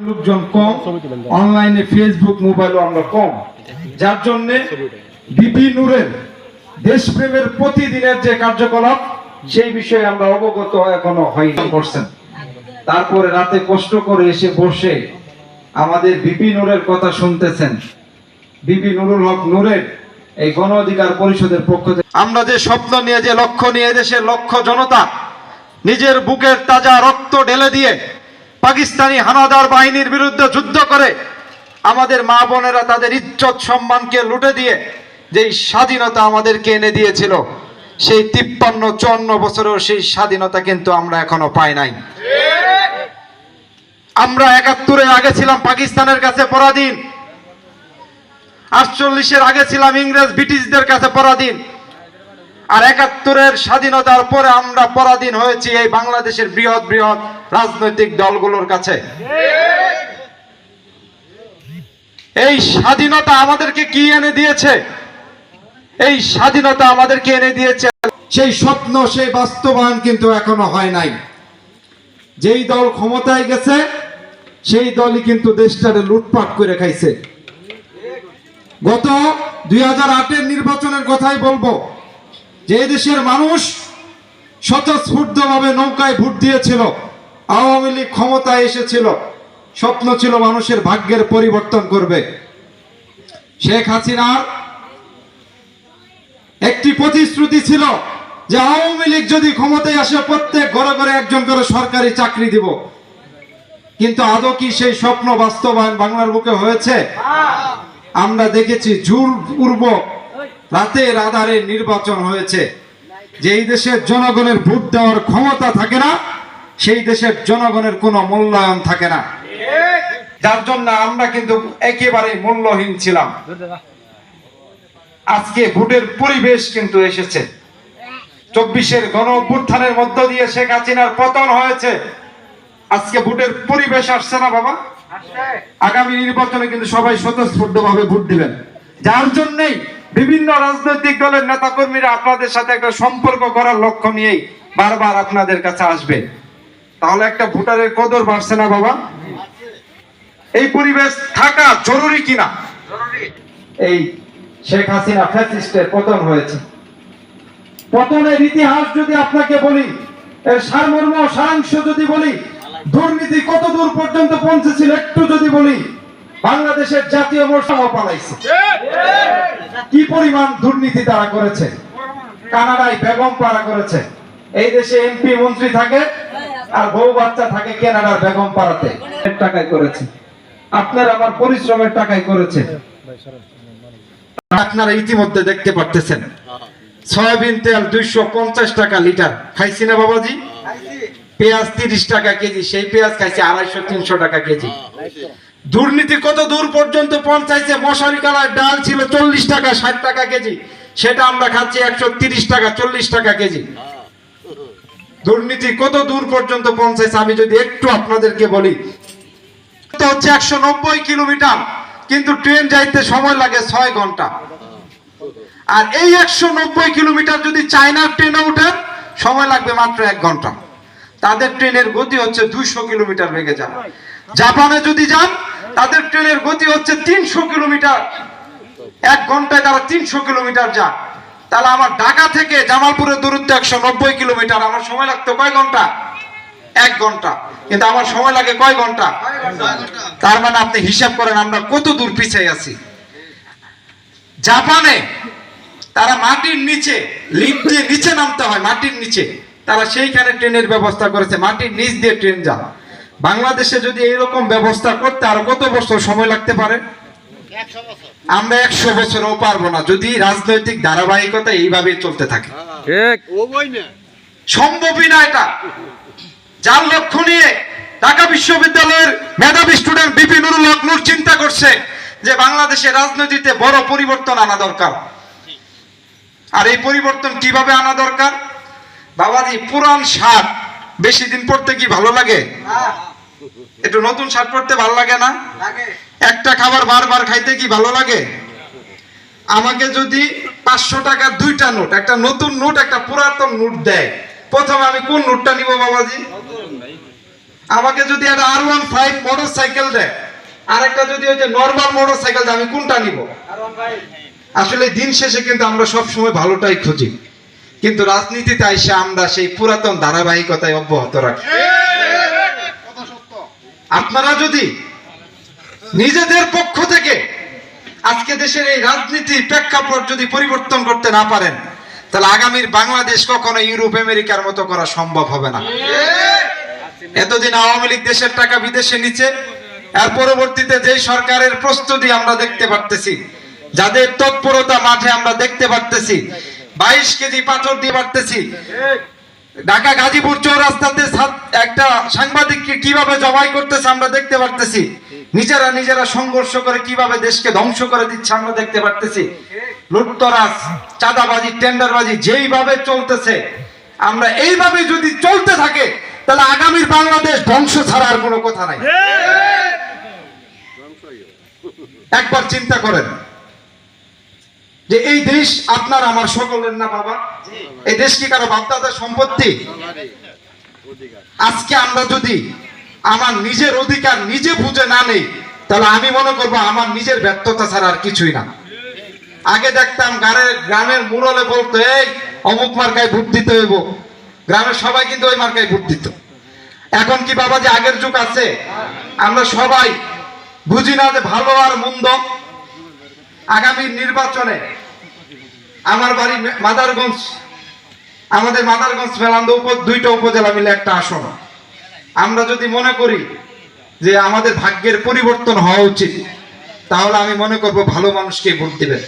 লোকজন কম, অনলাইনে ফেসবুক মোবাইলও আমরা কম, যার জন্য বিপি নূরের দেশপ্রেমের প্রতিদিনের যে কার্যকলাপ সেই বিষয়ে আমরা অবগত এখনো হয়নি করছেন। তারপরে রাতে কষ্ট করে এসে বসে আমাদের বিপি নূরের কথা শুনতেছেন। বিপি নুরুল হক নূরের এই গণ অধিকার পরিষদের পক্ষ থেকে আমরা যে স্বপ্ন নিয়ে, যে লক্ষ্য নিয়ে দেশের লক্ষ জনতা নিজের বুকের তাজা রক্ত ঢেলে দিয়ে পাকিস্তানি হানাদার বাহিনীর বিরুদ্ধে যুদ্ধ করে আমাদের মা বোনেরা তাদের ইজ্জত সম্মানকে লুটে দিয়ে যেই স্বাধীনতা আমাদেরকে এনে দিয়েছিল, সেই 53-54 বছরেও সেই স্বাধীনতা কিন্তু আমরা এখনো পাই নাই। আমরা 71-এর আগে ছিলাম পাকিস্তানের কাছে পরাধীন, 48-এর আগে ছিলাম ইংরেজ ব্রিটিশদের কাছে পরাধীন, আর 71-এর স্বাধীনতার পরে আমরা পরাধীন হয়েছি এই বাংলাদেশের বৃহৎ বৃহৎ রাজনৈতিক দলগুলোর কাছে। এই স্বাধীনতা আমাদেরকে কি এনে দিয়েছে? এই স্বাধীনতা আমাদেরকে এনে দিয়েছে সেই স্বপ্ন, সেই বাস্তবায়ন কিন্তু এখনো হয় নাই। যেই দল ক্ষমতায় গেছে সেই দলই কিন্তু দেশটারে লুটপাট করে খাইছে। গত 2008-এর নির্বাচনের কথাই বলবো, যে দেশের মানুষ স্বতঃস্ফূর্তভাবে নৌকায় ভোট দিয়েছিল, আওয়ামী লীগ ক্ষমতায় এসেছিল, স্বপ্ন ছিল মানুষের ভাগ্যের পরিবর্তন করবে। শেখ হাসিনার একটি প্রতিশ্রুতি ছিল যে আওয়ামী লীগ যদি ক্ষমতায় আসে প্রত্যেক ঘরে ঘরে একজন করে সরকারি চাকরি দিব। কিন্তু আদৌ কি সেই স্বপ্ন বাস্তবায়ন বাংলার বুকে হয়েছে? আমরা দেখেছি জোরপূর্বক রাতের আধারে নির্বাচন হয়েছে। যেই দেশের জনগণের ভোট দেওয়ার ক্ষমতা থাকে না, সেই দেশের জনগণের কোনো মূল্যায়ন থাকে না, যার জন্য আমরা কিন্তু একেবারে মূল্যহীন ছিলাম। আজকে ভোটের পরিবেশ কিন্তু এসেছে। 24-এর গণ অভ্যুত্থানের মধ্য দিয়ে শেখ হাসিনার পতন হয়েছে। আজকে ভোটের পরিবেশ আসছে না বাবা? আগামী নির্বাচনে কিন্তু সবাই স্বতঃস্ফূর্তভাবে ভোট দিবেন, যার জন্যই বিভিন্ন রাজনৈতিক দলের নেতাকর্মীরা আপনাদের সাথে একটা সম্পর্ক করার লক্ষ্য নিয়েই বারবার আপনাদের কাছে আসবে। তাহলে একটা ভোটারের কদর বাড়ছে না বাবা? এই পরিবেশ থাকা জরুরি কিনা? এই শেখ হাসিনা ফ্যাসিস্টের পতন হয়েছে। পতনের ইতিহাস যদি আপনাকে বলি, এর সারমর্ম সারাংশ যদি বলি, দুর্নীতি কত দূর পর্যন্ত পৌঁছেছিল একটু যদি বলি, বাংলাদেশের জাতীয় মর্যাদা পালাইছে। কি পরিমাণ দুর্নীতি তারা করেছে। কানাডায় বেগম পাড়া করেছে। এই দেশে এমপি মন্ত্রী থাকে আর বউ বাচ্চা থাকে কানাডার বেগম পাড়াতে। টাকায় করেছে, আপনার আমার পরিশ্রমের টাকায় করেছে। আপনারা ইতিমধ্যে দেখতে পারতেছেন সয়াবিন তেল 250 টাকা লিটার খাইছি না বাবাজি? পেঁয়াজ 30 টাকা কেজি, সেই পেঁয়াজ খাইছে 250-300 টাকা কেজি। দুর্নীতি কত দূর পর্যন্ত পৌঁছাইছে? মশারি কালার ডাল ছিল 40 টাকা 60 টাকা কেজি, সেটা আমরা খাচ্ছি 130 টাকা 40 টাকা কেজি। দুর্নীতি কত দূর পর্যন্ত পৌঁছাইছে আমি যদি একটু আপনাদেরকে বলি, হচ্ছে 190 কিলোমিটার, কিন্তু ট্রেন যাইতে সময় লাগে 6 ঘন্টা। আর এই 190 কিলোমিটার যদি চায়নার ট্রেনে উঠেন সময় লাগবে মাত্র 1 ঘন্টা। তাদের ট্রেনের গতি হচ্ছে 200 কিলোমিটার বেগে যান। জাপানে যদি যান তাদের ট্রেনের গতি হচ্ছে 300 কিলোমিটার, 1 ঘন্টায় তারা 300 কিলোমিটার যান। তাহলে আমার ঢাকা থেকে জামালপুরের দূরত্ব 190 কিলোমিটার, আমার সময় লাগতো কয় ঘন্টা? 1 ঘন্টা। কিন্তু আমার সময় লাগে কয় ঘন্টা? তার মানে আপনি হিসাব করেন আমরা কত দূর পিছিয়ে আছি। জাপানে তারা মাটির নিচে লিফট দিয়ে নিচে নামতে হয়, মাটির নিচে তারা সেইখানে ট্রেনের ব্যবস্থা করেছে, মাটির নিচ দিয়ে ট্রেন যায়। বাংলাদেশে যদি এইরকম ব্যবস্থা করতে আর কত বছর সময় লাগতে পারে? আমরা 100 বছরও পারবো না যদি রাজনৈতিক ধারাবাহিকতা এইভাবে চলতে থাকে। সম্ভবই না এটা। যার লক্ষ্য নিয়ে ঢাকা বিশ্ববিদ্যালয়ের মেধাবী স্টুডেন্ট বিপি নুরুল হক নূর চিন্তা করছে যে বাংলাদেশের রাজনীতিতে বড় পরিবর্তন আনা দরকার। আর এই পরিবর্তন কিভাবে আনা দরকার? বাবাজি, পুরান শার্ট বেশি দিন পরতে কি ভালো লাগে? একটু নতুন শার্ট পরতে ভালো লাগে না? একটা খাবার বারবার খাইতে কি ভালো লাগে? আমাকে যদি 500 টাকার 2টা নোট, একটা নতুন নোট একটা পুরাতন নোট দেয়, প্রথমে আমি কোন নোটটা নিব বাবাজি? আমাকে যদি একটা R15 মোটর সাইকেল দেয়, আরেকটা যদি ওই যে নর্মাল মোটর সাইকেল দেয়, আমি কোনটা নিব? আসলে দিন শেষে কিন্তু আমরা সব সময় ভালোটাই খুঁজি, কিন্তু রাজনীতিতে এসে আমরা সেই পুরাতন ধারাবাহিকতায় অব্যাহত রাখি। আপনারা যদি নিজেদের পক্ষ থেকে আজকে দেশের এই রাজনীতির প্রেক্ষাপট যদি পরিবর্তন করতে না পারেন, তাহলে আগামীর বাংলাদেশ কখনো ইউরোপ আমেরিকার মতো করা সম্ভব হবে না। এতদিন আওয়ামী লীগ দেশের টাকা বিদেশে নিচ্ছে, এর পরবর্তীতে যে সরকারের প্রস্তুতি আমরা দেখতে পারতেছি, যাদের তৎপরতা মাঠে আমরা দেখতে পারতেছি, 22 কেজি পাথর দিয়ে পারতেছি, ঢাকা গাজীপুর চৌরাস্তাতে একটা সাংবাদিককে কিভাবে জবাই করতেছে আমরা দেখতে পারতেছি, নিজেরা সংঘর্ষ করে কিভাবে দেশকে ধ্বংস করে দিচ্ছে আমরা দেখতে পারতেছি। লুটতরাজ, চাঁদাবাজি, টেন্ডারবাজি যেইভাবে চলতেছে, আমরা এইভাবে যদি চলতে থাকে তাহলে আগামীর বাংলাদেশ ধ্বংস ছাড়া আর কোনো কথা নাই। একবার চিন্তা করেন যে এই দেশ আপনার আমার সকলের না বাবা? এই দেশ কি কারো বাপদাদার সম্পত্তি? আজকে আমরা যদি আমার নিজের অধিকার নিজে বুঝে না নেই, তাহলে আমি মনে করবো আমার নিজের ব্যর্থতা ছাড়া আর কিছুই না। আগে দেখতাম গ্রামের মুরলে বলতো, এই অমুক মার্কায় ভোট দিতে হইব, গ্রামের সবাই কিন্তু ওই মার্কায় ভোট দিত। এখন কি বাবা যে আগের যুগ আছে? আমরা সবাই বুঝি না যে ভালো আর মন্দ। আগামী নির্বাচনে আমার বাড়ি মাদারগঞ্জ, আমাদের মাদারগঞ্জ মেলান্দ দুইটা উপজেলা মিলে একটা আসন। আমরা যদি মনে করি যে আমাদের ভাগ্যের পরিবর্তন হওয়া উচিত, তাহলে আমি মনে করব ভালো মানুষকে ভোট দিবেন।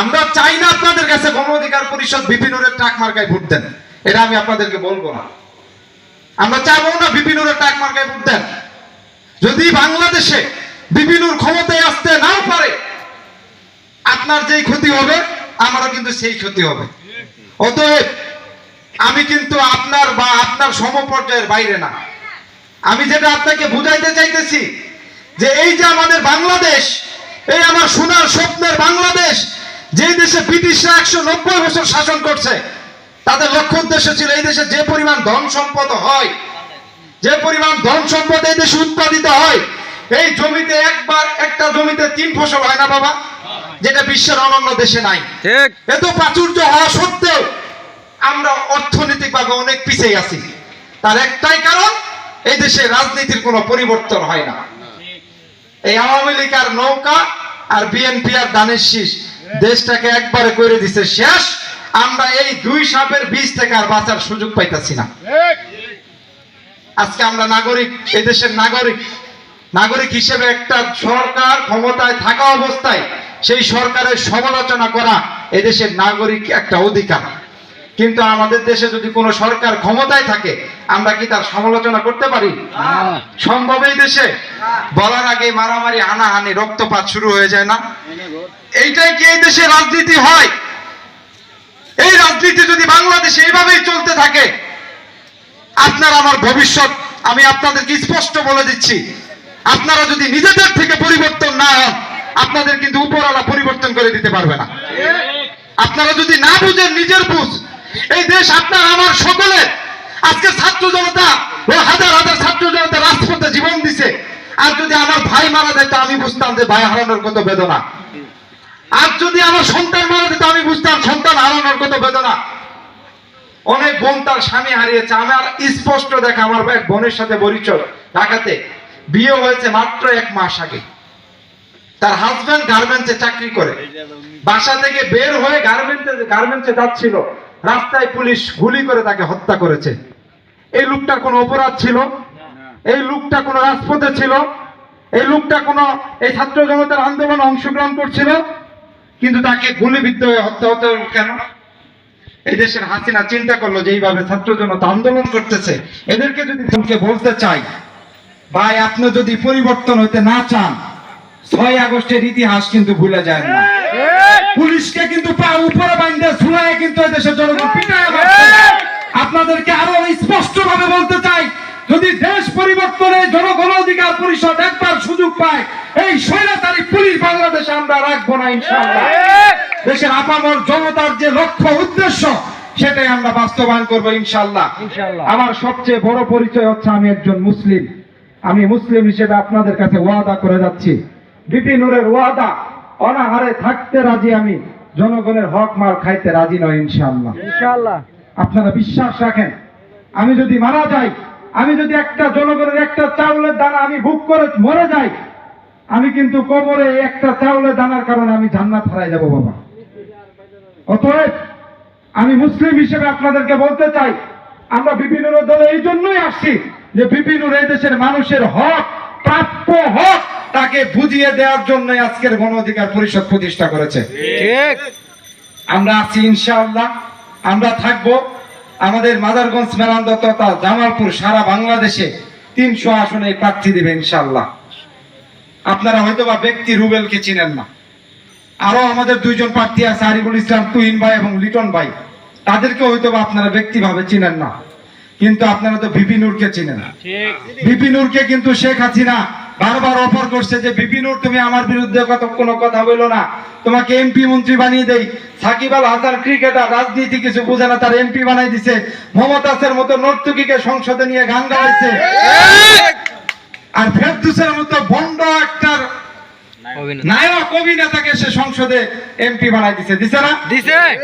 আমরা চাই না আপনাদের কাছে গণ অধিকার পরিষদ বিপিনুরের ট্রাক মার্কায় ভোট দেন, এটা আমি আপনাদেরকে বলবো না। আমরা চাইবো না বিপিনুরের ট্রাক মার্কায় ভোট দেন। যদি বাংলাদেশে বিপিনুর ক্ষমতায় আসতে নাও পারে, আপনার যেই ক্ষতি হবে আমারও কিন্তু সেই ক্ষতি হবে। অতএব আমি কিন্তু আপনার বা আপনার সমপর্যায়ের বাইরে না। আমি যেটা আপনাকে বুঝাইতে চাইতেছি যে এই যে আমাদের বাংলাদেশ, এই আমার সোনার স্বপ্নের বাংলাদেশ, যে দেশে ব্রিটিশরা 190 বছর শাসন করছে, তাদের লক্ষ্য উদ্দেশ্য ছিল এই দেশে যে পরিমাণ ধন সম্পদ হয়, যে পরিমাণ ধন সম্পদ এই দেশে উৎপাদিত হয়, এই জমিতে একটা জমিতে 3 ফসল হয় না বাবা, যেটা বিশ্বের অন্যান্য দেশে নাই। এত প্রাচুর্য হওয়া সত্ত্বেও আমরা অর্থনৈতিকভাবে অনেক পিছিয়ে আছি। তার একটাই কারণ, এই দেশে রাজনীতির কোনো পরিবর্তন হয় না। এই আওয়ামী লীগ আর নৌকা আর বিএনপি আর ধানের শীষ দেশটাকে একবারে করে দিছে শেষ। আমরা এই 2 সাপের বীজ থেকে আর বাঁচার সুযোগ পাইতাছি না। আজকে আমরা নাগরিক, এই দেশের নাগরিক হিসেবে একটা সরকার ক্ষমতায় থাকা অবস্থায় সেই সরকারের সমালোচনা করা এদেশের নাগরিক একটা অধিকার। কিন্তু আমাদের দেশে যদি কোনো সরকার ক্ষমতায় থাকে, আমরা কি তার সমালোচনা করতে পারি? সম্ভব? এই দেশে বলার আগে মারামারি, হানাহানি, রক্তপাত শুরু হয়ে যায় না? এইটাই কি এই দেশে রাজনীতি হয়? এই রাজনীতি যদি বাংলাদেশে এইভাবেই চলতে থাকে, আপনার আমার ভবিষ্যৎ আমি আপনাদেরকে স্পষ্ট বলে দিচ্ছি, আপনারা যদি নিজেদের থেকে পরিবর্তন না হন, আপনাদের কিন্তু উপরওয়ালা পরিবর্তন করে দিতে পারবে না। আপনারা যদি না বুঝেন, নিজের বুঝ, এই দেশ আপনার আমার সকলের। আজকে ছাত্র জনতা, হাজার হাজার ছাত্র জনতা রাজপথে জীবন দিছে, আর যদি আমার ভাই মারা যেত আমি বুঝতাম যে ভাই হারানোর কত বেদনা। আর যদি আমার সন্তান মারা যেত আমি বুঝতাম সন্তান হারানোর কত বেদনা। অনেক বোন তার স্বামী হারিয়েছে। আমার স্পষ্ট দেখা, আমার এক বোনের সাথে পরিচয়, ঢাকাতে বিয়ে হয়েছে মাত্র 1 মাস আগে। তার হাজবেন্ড গার্মেন্টসে চাকরি করে, বাসা থেকে বের হয়ে গার্মেন্টসে যাচ্ছিল, রাস্তায় পুলিশ গুলি করে তাকে হত্যা করেছে। এই লোকটার কোনো অপরাধ ছিল? এই লোকটা কোনো রাজপথে ছিল? এই লোকটা কোনো এই ছাত্র জনতার আন্দোলনে অংশগ্রহণ করছিল? কিন্তু তাকে গুলিবিদ্ধ হয়ে হত্যা হতে কেন? এই দেশের হাসিনা চিন্তা করলো যে এইভাবে ছাত্র জনতা আন্দোলন করতেছে, এদেরকে যদি বলতে চাই, ভাই আপনি যদি পরিবর্তন হতে না চান, 6 আগস্টের ইতিহাস কিন্তু ভুলে যায় না। পুলিশকে কিন্তু পা উপরে বাঁধে ঝুলায় কিন্তু দেশের জনগণ পিটায়। আপনাদেরকে আরো স্পষ্ট ভাবে বলতে চাই, যদি দেশ পরিবর্তনে জনগণ অধিকার পরিষদ একবার সুযোগ পায়, এই স্বৈরাচারী পুলিশ বাংলাদেশে আমরা রাখবো না ইনশাআল্লাহ। দেশের আপামর জনতার যে লক্ষ্য উদ্দেশ্য, সেটাই আমরা বাস্তবায়ন করবো ইনশাআল্লাহ। আমার সবচেয়ে বড় পরিচয় হচ্ছে আমি একজন মুসলিম। আমি মুসলিম হিসেবে আপনাদের কাছে ওয়াদা করে যাচ্ছি, বিপি নূরের ওয়াদা, অনাহারে থাকতে রাজি আমি, জনগণের হক মার খাইতে রাজি নয় ইনশাআল্লাহ। আপনারা বিশ্বাস রাখেন, আমি যদি মারা যাই, আমি যদি একটা জনগণের একটা চাউলের দানা আমি ভোগ করে মরে যাই, আমি কিন্তু কবরে একটা চাউলের দানার কারণে আমি জান্নাত হারাই যাব বাবা। অতএব আমি মুসলিম হিসেবে আপনাদেরকে বলতে চাই, আমরা বিপি নূরের দলে এই জন্যই আসছি যে বিপি নূর এই দেশের মানুষের হক, প্রাপ্য হক তাকে বুঝিয়ে দেওয়ার জন্য আজকের গণ অধিকার পরিষদ প্রতিষ্ঠা করেছে। ঠিক, আমরা আছি ইনশাআল্লাহ, আমরা থাকবো। আমাদের মাদারগঞ্জ, মেলান্দ তথা জামালপুর সারা বাংলাদেশে 300 আসনে প্রার্থী দেবে ইনশাআল্লাহ। আপনারা হয়তো বা ব্যক্তি রুবেলকে চিনেন না, আরো আমাদের 2 জন প্রার্থী আছে, আরিফুল ইসলাম তুহিন ভাই এবং লিটন ভাই, তাদেরকে হয়তো বা আপনারা ব্যক্তিভাবে চিনেন না, কিন্তু আপনারা তো বিপি নূরকে চিনেন। বিপি নূরকে কিন্তু শেখ হাসিনা বারবার অফার করছে যে বিপি নূর তুমি আমার বিরুদ্ধে কোনো কথা বলো না, তোমাকে এমপি মন্ত্রী বানিয়ে দেই। সাকিব আল হাসান ক্রিকেটার, রাজনীতি কিছু বুঝে না, তার এমপি বানাই দিছে। মমতাজের মতো নর্তকীকে সংসদে নিয়ে গান গাওয়াইছে, আর ফেরদৌসের মতো ভণ্ড একটা নায়ক অভিনেতাকে সে সংসদে এমপি বানাই দিছে, দিছে না?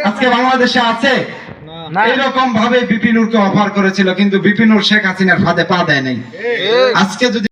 আজকে বাংলাদেশে আছে এরকম ভাবে বিপি নূরকে অফার করেছিল, কিন্তু বিপি নূর শেখ হাসিনার ফাঁদে পা দেয় নাই। আজকে যদি